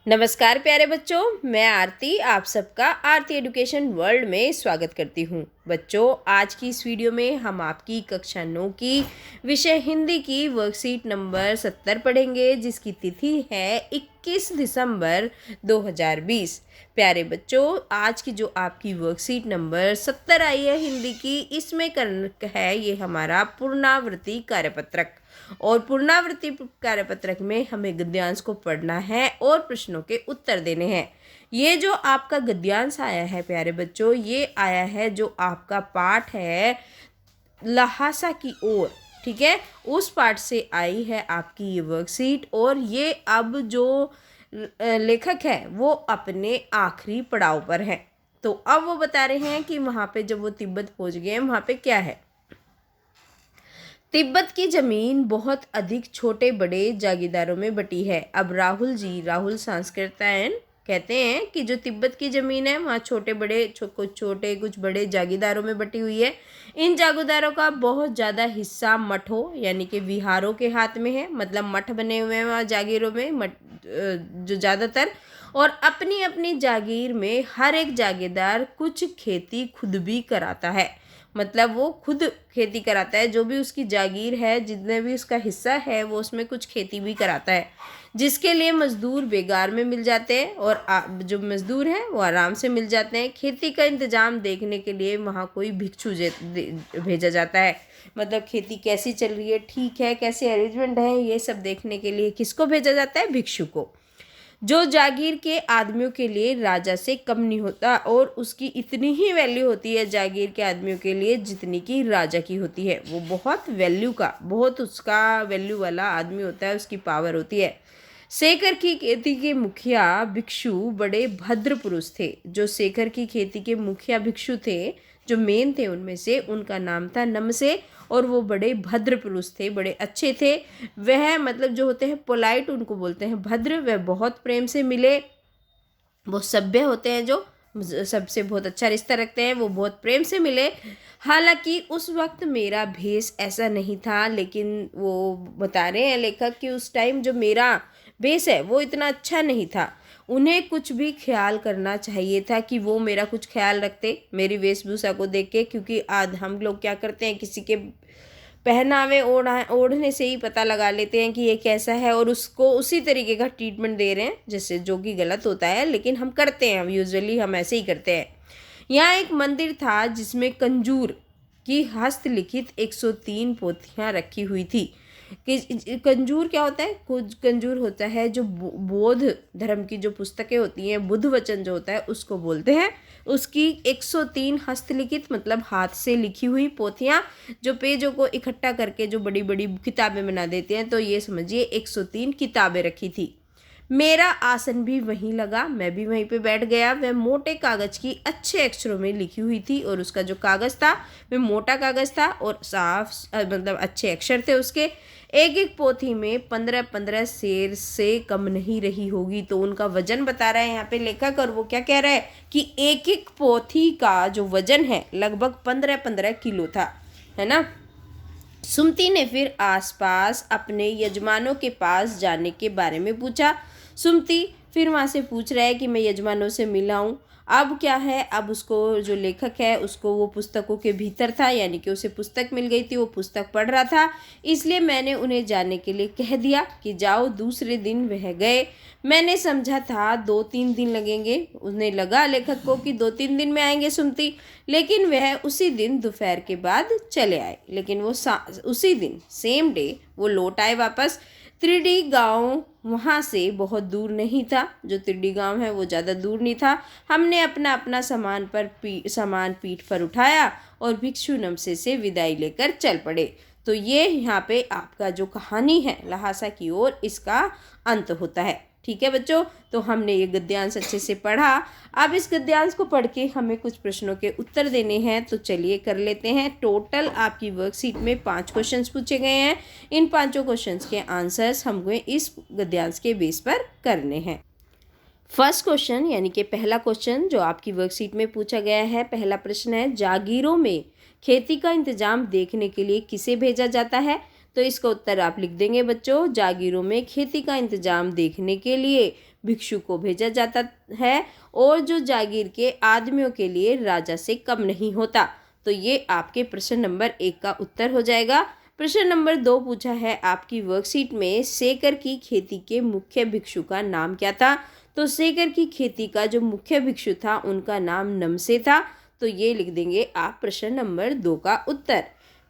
नमस्कार प्यारे बच्चों, मैं आरती आप सबका आरती एजुकेशन वर्ल्ड में स्वागत करती हूँ। बच्चों, आज की इस वीडियो में हम आपकी कक्षा 9 की विषय हिंदी की वर्कशीट नंबर 70 पढ़ेंगे, जिसकी तिथि है 21 दिसंबर 2020। प्यारे बच्चों, आज की जो आपकी वर्कशीट नंबर 70 आई है हिंदी की, इसमें है ये हमारा पुनरावृत्ति कार्यपत्रक। और पुनरावृत्ति कार्यपत्रक में हमें गद्यांश को पढ़ना है और प्रश्नों के उत्तर देने हैं। ये जो आपका गद्यांश आया है प्यारे बच्चों, ये आया है जो आपका पाठ है लहासा की ओर, ठीक है, उस पाठ से आई है आपकी ये वर्कशीट। और ये अब जो लेखक है वो अपने आखिरी पड़ाव पर है। तो अब वो बता रहे हैं कि वहाँ पे जब वो तिब्बत पहुँच गए वहाँ पे क्या है। तिब्बत की जमीन बहुत अधिक छोटे बड़े जागीरदारों में बटी है। अब राहुल सांस्कृतायन कहते हैं कि जो तिब्बत की ज़मीन है वहाँ छोटे बड़े कुछ छोटे कुछ बड़े जागीरदारों में बटी हुई है। इन जागीरदारों का बहुत ज़्यादा हिस्सा मठों यानी कि विहारों के हाथ में है, मतलब मठ बने हुए हैं वहाँ जागीरों में जो ज़्यादातर। और अपनी अपनी जागीर में हर एक जागीरदार कुछ खेती खुद भी कराता है, मतलब वो खुद खेती कराता है। जो भी उसकी जागीर है, जितने भी उसका हिस्सा है, वो उसमें कुछ खेती भी कराता है, जिसके लिए मज़दूर बेगार में मिल जाते हैं और जो मज़दूर हैं वो आराम से मिल जाते हैं। खेती का इंतज़ाम देखने के लिए वहाँ कोई भिक्षु भेजा जाता है, मतलब खेती कैसी चल रही है, ठीक है, कैसे अरेंजमेंट है, ये सब देखने के लिए किसको भेजा जाता है? भिक्षु को। जो जागीर के आदमियों के लिए राजा से कम नहीं होता और उसकी इतनी ही वैल्यू होती है जागीर के आदमियों के लिए जितनी कि राजा की होती है। वो बहुत उसका वैल्यू वाला आदमी होता है, उसकी पावर होती है। सेकर की खेती के मुखिया भिक्षु बड़े भद्र पुरुष थे। जो सेकर की खेती के मुखिया भिक्षु थे, जो मेन थे उनमें से, उनका नाम था नमसे और वो बड़े भद्र पुरुष थे, बड़े अच्छे थे। वह मतलब जो होते हैं पोलाइट, उनको बोलते हैं भद्र। वह बहुत प्रेम से मिले, वो सभ्य होते हैं, जो सबसे बहुत अच्छा रिश्ता रखते हैं, वो बहुत प्रेम से मिले। हालांकि उस वक्त मेरा भेष ऐसा नहीं था, लेकिन वो बता रहे हैं लेखक कि उस टाइम जो मेरा भेष है वो इतना अच्छा नहीं था। उन्हें कुछ भी ख्याल करना चाहिए था कि वो मेरा कुछ ख्याल रखते मेरी वेशभूषा को देख के, क्योंकि आज हम लोग क्या करते हैं, किसी के पहनावे ओढ़ने से ही पता लगा लेते हैं कि ये कैसा है और उसको उसी तरीके का ट्रीटमेंट दे रहे हैं, जैसे जो कि गलत होता है, लेकिन हम करते हैं, यूजुअली हम ऐसे ही करते हैं। यहाँ एक मंदिर था जिसमें कंजूर की हस्तलिखित 103 पोथियाँ रखी हुई थी। कि कंजूर क्या होता है? कुछ कंजूर होता है जो बौद्ध धर्म की जो पुस्तकें होती हैं, बुद्ध वचन जो होता है उसको बोलते हैं। उसकी 103 हस्तलिखित मतलब हाथ से लिखी हुई पोथियाँ, जो पेजों को इकट्ठा करके जो बड़ी बड़ी किताबें बना देते हैं, तो ये समझिए 103 किताबें रखी थी। मेरा आसन भी वहीं लगा, मैं भी वहीं पे बैठ गया। वह मोटे कागज़ की अच्छे अक्षरों में लिखी हुई थी और उसका जो कागज़ था वह मोटा कागज़ था और साफ मतलब अच्छे अक्षर थे उसके। एक एक पोथी में 15-15 शेर से कम नहीं रही होगी। तो उनका वजन बता रहा है यहाँ पे लेखक, और वो क्या कह रहा है कि एक एक पोथी का जो वजन है लगभग 15-15 किलो था, है ना। सुमति ने फिर आसपास अपने यजमानों के पास जाने के बारे में पूछा। सुमति फिर वहाँ से पूछ रहा है कि मैं यजमानों से मिला हूँ। अब क्या है, अब उसको जो लेखक है उसको वो पुस्तकों के भीतर था, यानी कि उसे पुस्तक मिल गई थी, वो पुस्तक पढ़ रहा था, इसलिए मैंने उन्हें जाने के लिए कह दिया कि जाओ। दूसरे दिन वह गए। मैंने समझा था 2-3 दिन लगेंगे, उन्हें लगा लेखक को कि 2-3 दिन में आएंगे सुमति, लेकिन वह उसी दिन दोपहर के बाद चले आए। लेकिन वो उसी दिन सेम डे वो लौट आए वापस। त्रिडी गांव वहाँ से बहुत दूर नहीं था, जो त्रिडी गांव है वो ज़्यादा दूर नहीं था। हमने अपना अपना सामान पीठ पर उठाया और भिक्षु नमसे से विदाई लेकर चल पड़े। तो ये यहाँ पे आपका जो कहानी है लहासा की ओर, इसका अंत होता है। ठीक है बच्चों, तो हमने ये गद्यांश अच्छे से पढ़ा। अब इस गद्यांश को पढ़ के हमें कुछ प्रश्नों के उत्तर देने हैं, तो चलिए कर लेते हैं। टोटल आपकी वर्कशीट में 5 क्वेश्चंस पूछे गए हैं। इन 5 क्वेश्चंस के आंसर्स हमको इस गद्यांश के बेस पर करने हैं। फर्स्ट क्वेश्चन यानी कि पहला क्वेश्चन जो आपकी वर्कशीट में पूछा गया है, पहला प्रश्न है, जागीरों में खेती का इंतजाम देखने के लिए किसे भेजा जाता है? तो इसका उत्तर आप लिख देंगे बच्चों, जागीरों में खेती का इंतजाम देखने के लिए भिक्षु को भेजा जाता है और जो जागीर के आदमियों के लिए राजा से कम नहीं होता। तो ये आपके प्रश्न नंबर 1 का उत्तर हो जाएगा। प्रश्न नंबर 2 पूछा है आपकी वर्कशीट में सेकर की खेती के मुख्य भिक्षु का नाम क्या था। तो सेकर की खेती का जो मुख्य भिक्षु था उनका नाम नमसे था। तो ये लिख देंगे आप प्रश्न नंबर 2 का उत्तर।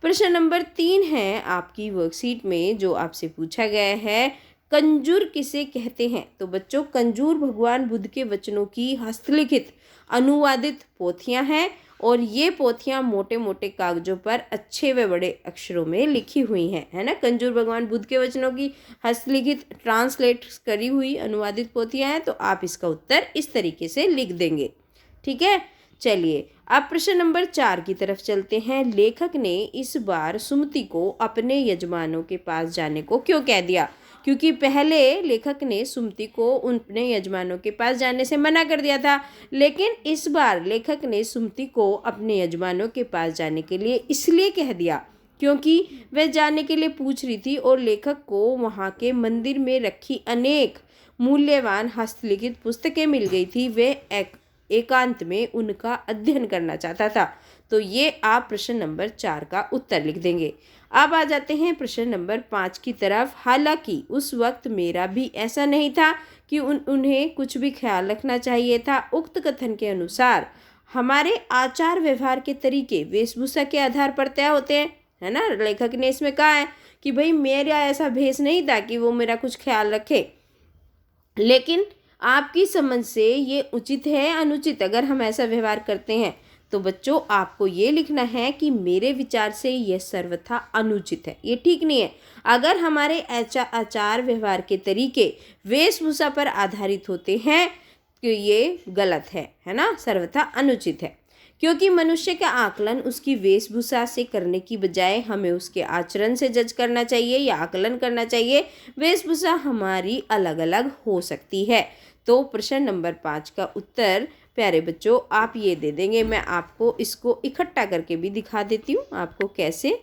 प्रश्न नंबर 3 है आपकी वर्कशीट में जो आपसे पूछा गया है, कंजूर किसे कहते हैं। तो बच्चों, कंजूर भगवान बुद्ध के वचनों की हस्तलिखित अनुवादित पोथियां हैं और ये पोथियां मोटे मोटे कागजों पर अच्छे व बड़े अक्षरों में लिखी हुई हैं, है ना। कंजूर भगवान बुद्ध के वचनों की हस्तलिखित ट्रांसलेट करी हुई अनुवादित पोथियां हैं। तो आप इसका उत्तर इस तरीके से लिख देंगे, ठीक है। चलिए अब प्रश्न नंबर 4 की तरफ चलते हैं। लेखक ने इस बार सुमति को अपने यजमानों के पास जाने को क्यों कह दिया। क्योंकि पहले लेखक ने सुमति को अपने यजमानों के पास जाने से मना कर दिया था, लेकिन इस बार लेखक ने सुमति को अपने यजमानों के पास जाने के लिए इसलिए कह दिया क्योंकि वह जाने के लिए पूछ रही थी और लेखक को वहाँ के मंदिर में रखी अनेक मूल्यवान हस्तलिखित पुस्तकें मिल गई थी। वह एकांत में उनका अध्ययन करना चाहता था। तो ये आप प्रश्न नंबर 4 का उत्तर लिख देंगे। अब आ जाते हैं प्रश्न नंबर 5 की तरफ। हालांकि उस वक्त मेरा भी ऐसा नहीं था कि उन्हें कुछ भी ख्याल रखना चाहिए था। उक्त कथन के अनुसार हमारे आचार व्यवहार के तरीके वेशभूषा के आधार पर तय होते हैं, है ना। लेखक ने इसमें कहा है कि भाई मेरा ऐसा भेष नहीं था कि वो मेरा कुछ ख्याल रखे, लेकिन आपकी समझ से ये उचित है अनुचित अगर हम ऐसा व्यवहार करते हैं। तो बच्चों, आपको ये लिखना है कि मेरे विचार से यह सर्वथा अनुचित है, ये ठीक नहीं है। अगर हमारे आचार व्यवहार के तरीके वेशभूषा पर आधारित होते हैं तो ये गलत है ना, सर्वथा अनुचित है। क्योंकि मनुष्य का आकलन उसकी वेशभूषा से करने की बजाय हमें उसके आचरण से जज करना चाहिए या आकलन करना चाहिए। वेशभूषा हमारी अलग अलग हो सकती है। तो प्रश्न नंबर 5 का उत्तर प्यारे बच्चों आप ये दे देंगे। मैं आपको इसको इकट्ठा करके भी दिखा देती हूँ आपको कैसे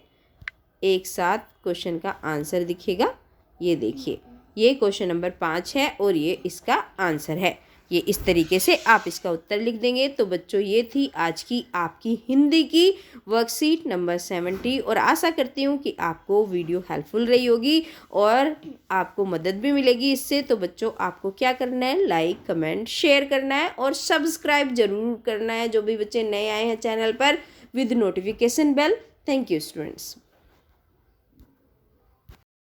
एक साथ क्वेश्चन का आंसर दिखेगा। ये देखिए, ये क्वेश्चन नंबर 5 है और ये इसका आंसर है। ये इस तरीके से आप इसका उत्तर लिख देंगे। तो बच्चों, ये थी आज की आपकी हिंदी की वर्कशीट नंबर 70 और आशा करती हूँ कि आपको वीडियो हेल्पफुल रही होगी और आपको मदद भी मिलेगी इससे। तो बच्चों, आपको क्या करना है, लाइक कमेंट शेयर करना है और सब्सक्राइब जरूर करना है जो भी बच्चे नए आए हैं चैनल पर, with notification bell. Thank you students.